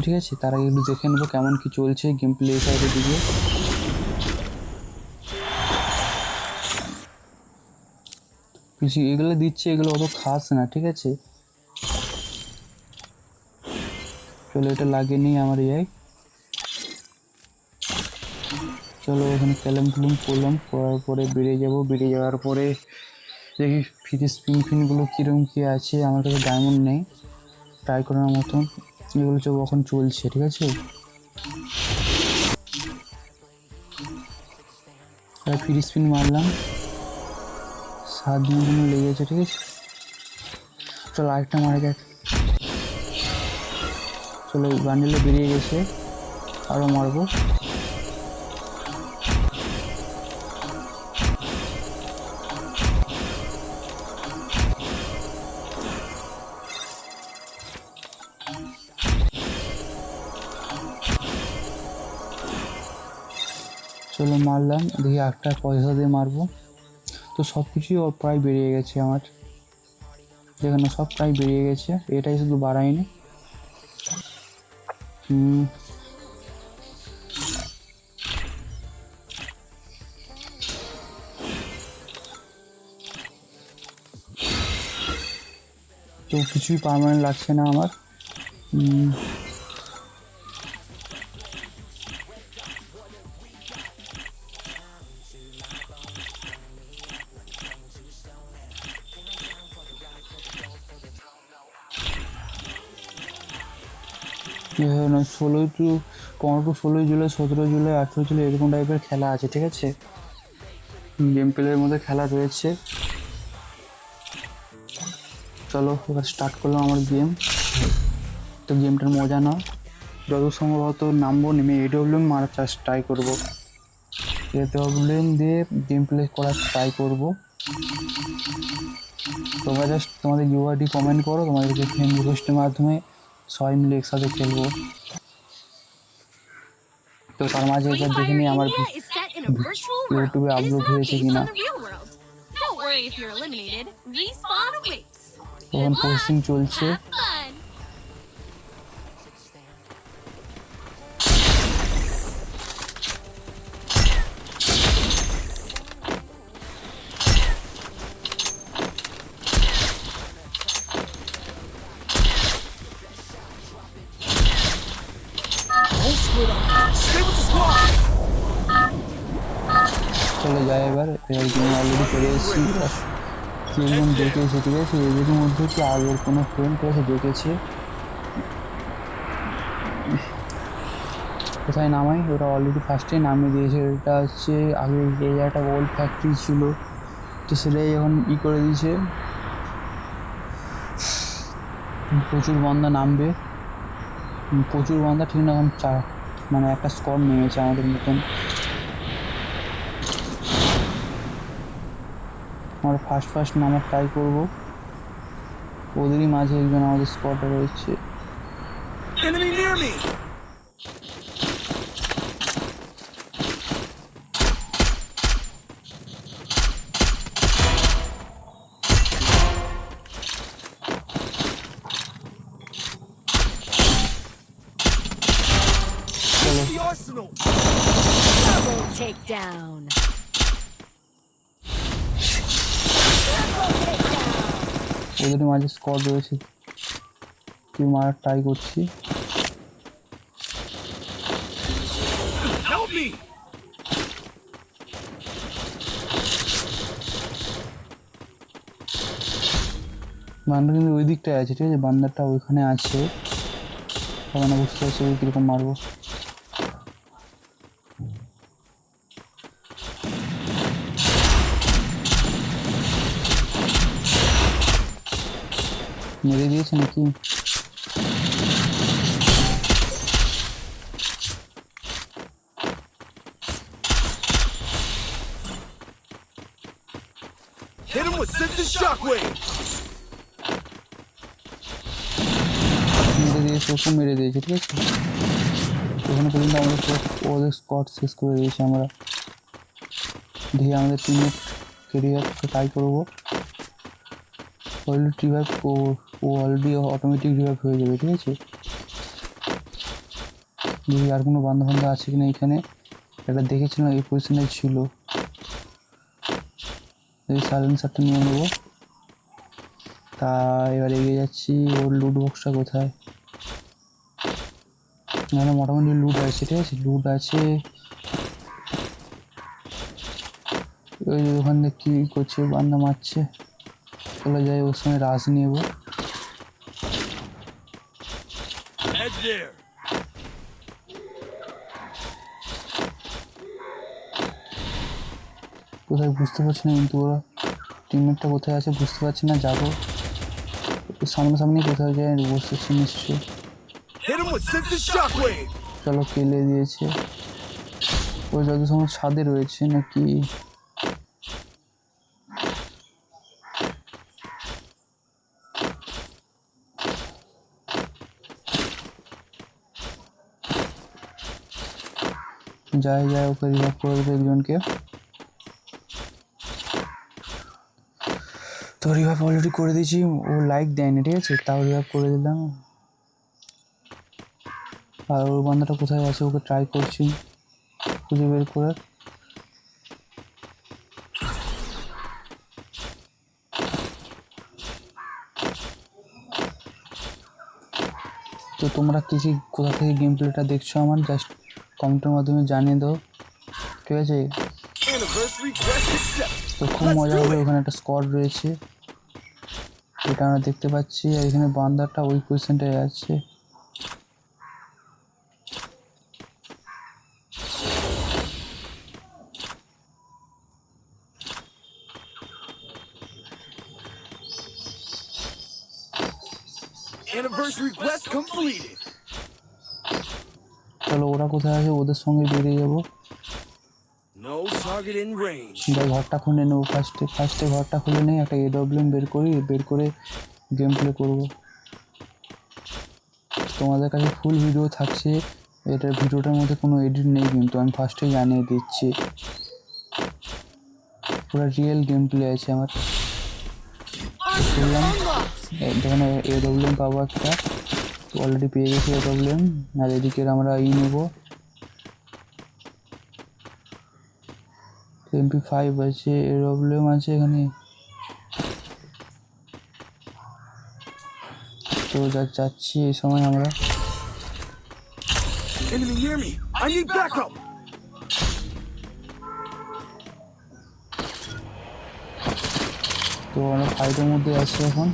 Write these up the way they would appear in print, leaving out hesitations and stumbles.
ঠিক আছে, তার আগে একটু দেখে নেবো কেমন কি চলছে গেম প্লে সাইডের দিকে। কিছু এগুলো দিচ্ছে, এগুলো অত খাস না, ঠিক আছে। চলো এটা লাগিয়ে নিই আমার ইয়াই। চলো ওখানে ক্যালেম টুলুম করলাম, করার পরে বেরিয়ে যাবো। বেরিয়ে যাওয়ার পরে দেখি ফ্রি স্পিন ফিনগুলো কীরকম কী আছে। আমার কাছে ডায়মন্ড নেই ট্রাই করার মতন। এগুলো সব এখন চলছে, ঠিক আছে। ফ্রি স্পিন মারলাম, 7 দিনের জন্য লেগেছে, ঠিক আছে। চলো আরেকটা মারা যাক। চলো বান্ডেলে বেরিয়ে গেছে, আরও মারবো। চলো মারলাম, দেখি একটা পয়সা দিয়ে মারবো। তো সব কিছুই প্রায় বেরিয়ে গেছে আমার, যেখানে সব প্রায় বেরিয়ে গেছে, এটাই শুধু বাড়ায়নি। তো কিছুই পার্মানেন্ট লাগছে না আমার। না 15 টু 16 জুলাই, 17 জুলাই, 18 জুলাই এরকম টাইপের খেলা আছে, ঠিক আছে। গেম প্লের মধ্যে খেলা রয়েছে। চলো এবার স্টার্ট করলাম আমার গেম। তো গেমটার মজা নাও, যত সম্ভবত নামবো, নেমে এডব্লিউএম মারার ট্রাই করবো। এডব্লিউএম দিয়ে গেম প্লে করার ট্রাই করবো। তোমরা জাস্ট তোমাদের ইউআইডি কমেন্ট করো, তোমাদেরকে ফ্রেন্ড রিকোয়েস্টের মাধ্যমে সবাই মিলে একসাথে খেলবো। তো তার মাঝে একবার দেখে নিই আমার ইউটিউবে আপলোড হয়েছে কিনা। তখন পোস্টিং চলছে। চলে যায় এবার গেম অলরেডি চলে এসেছি। কেউ দেখেছে, ঠিক আছে। এদের মধ্যে কি আগের কোনো ফ্রেন্ড এসে দেখেছে কোথায় নামাই, ওরা অলরেডি ফার্স্টে নামিয়ে দিয়েছে। এটা হচ্ছে আগে এই একটা ওল্ড ফ্যাক্টরি ছিল, তো সেটাই এখন করে দিয়েছে। প্রচুর বান্দা নামবে, প্রচুর বান্দা, ঠিক না, এখন মানে একটা স্কোর নেমেছে আমাদের মতন। আমরা ফার্স্ট নামার ট্রাই করবো। ওদেরই মাঝে একজন আমাদের স্কোয়াডে রয়েছে। ওদের মাঝে স্কোয়াড রয়েছে, তুই মারার ট্রাই করছি। বান্দা কিন্তু ওই দিকটায় আছে, ঠিক আছে। বান্দারটা ওইখানে আছে, তখন বুঝতে পারছি কীরকম মারবো। মেরে দিয়েছে নাকি? মেরে দিয়েছে, ওকে মেরে দিয়েছে, ঠিক আছে। ওখানে পর্যন্ত আমাদের ওদের স্কট শেষ করে দিয়েছি আমরা। দিয়ে আমাদের টিমমেট কেরিয়ারকে ট্রাই করবো। অলরেডি রিভাইভ, ও অলরেডি অটোমেটিক রিভাইভ হয়ে যাবে, ঠিক আছে। দেখি আর কোনো বান্ধব বান্ধব আছে কিনা এখানে। এটা দেখেছিলাম এই পজিশনে ছিল। এই সাইলেন্সারটা নিয়ে নেবো। তা এবার এগিয়ে যাচ্ছি। ওর লুট বক্সটা কোথায়? এখানে মোটামুটি লুট আছে, ঠিক আছে, লুট আছে। ওই যে ওখান থেকে কী করছে, বান্দা মারছে। চলে যাই, ওর সঙ্গে রাশ নেবো। কোথায় বুঝতে পারছি না, কিন্তু ওরা টিমমেটটা কোথায় আছে বুঝতে পারছি না। যাবো সামনাসামনি কোথাও যায়, বসেছি নিশ্চয়ই। চলো, কেলে দিয়েছে। ওই যত সময় ছাদে রয়েছে নাকি? যায় যায়, ওকে রিভাইভ করে দেবে একজনকে। তো রিভাইভ অলরেডি করে দিয়েছি। ও লাইক দেয়নি, ঠিক আছে, তাও রিভাইভ করে দিলাম। আর ওর বান্দাটা কোথায় আছে ওকে ট্রাই করছি খুঁজে বের করে। তো তোমরা কিছু কোথা থেকে গেম প্লেটা দেখছো আমার জাস্ট কমেন্টের মাধ্যমে জানিয়ে দাও, ঠিক আছে। তো খুব মজা হবে। ওখানে একটা স্কোয়াড রয়েছে, এটা আমরা দেখতে পাচ্ছি। আর এখানে বান্দারটা ওই পজিশনটায় আছে। চলো, ওরা কোথায় আছে ওদের সঙ্গে বেরিয়ে যাবো। ঘরটা খুলে নেবো ফার্স্টে ঘরটা খুলে নেই। একটা AWM বের করে গেম প্লে করবো। তোমাদের কাছে ফুল ভিডিও থাকছে। এটার ভিডিওটার মধ্যে কোনো এডিট নেই, কিন্তু আমি ফার্স্টেই জানিয়ে দিচ্ছি পুরো রিয়েল গেম প্লে আছে আমার। বললাম এখানে AWM পাবো একটা, অলরেডি পেয়ে গেছি AWM। আর এদিকে আমরা নেবো MP5 আছে, AWM আছে এখানে। তো যাচ্ছি এই সময় আমরা। তো আমরা ফাইটের মধ্যে আছি এখন।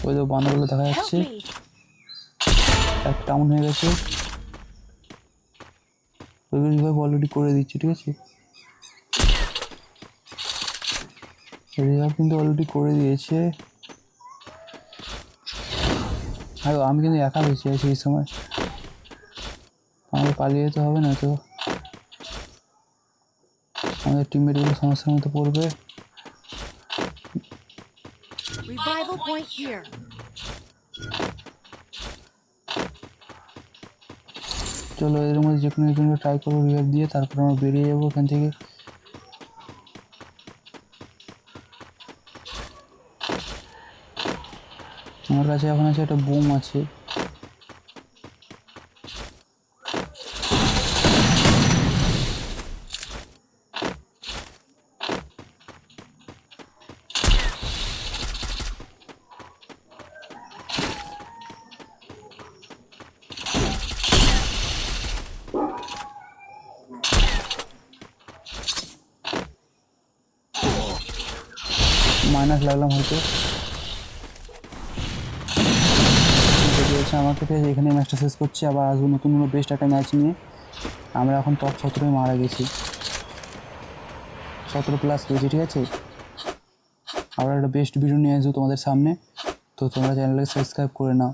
ওই তো বানাগুলো দেখা যাচ্ছে, এক টাউন হয়ে গেছে। ওইগুলো রিভাইভ অলরেডি করে দিচ্ছি, ঠিক আছে। রিভাইভ কিন্তু অলরেডি করে দিয়েছে। আর আমি কিন্তু একা বেঁচে আছি এই সময়। আমাকে পালিয়ে যেতে হবে না তো, আমাদের টিমমেটগুলো সমস্যার মধ্যে পড়বে। চলো, এর মধ্যে যে কোনো একজনকে ট্রাই করবো রিভাইভ দিয়ে, তারপর আমরা বেরিয়ে যাবো এখান থেকে। আমার কাছে এখন আছে একটা বুম আছে। মাইনাস লাগলাম হয়তো, আমাকে। ঠিক আছে, এখানে ম্যাচটা শেষ করছি। আবার আসবো নতুন কোনো বেস্ট একটা ম্যাচ নিয়ে। আমরা এখন টপ 17 মারা গেছি, 17+ পেয়েছি, ঠিক আছে। আবার একটা বেস্ট ভিডিও নিয়ে আসবো তোমাদের সামনে। তো তোমরা চ্যানেলটাকে সাবস্ক্রাইব করে নাও।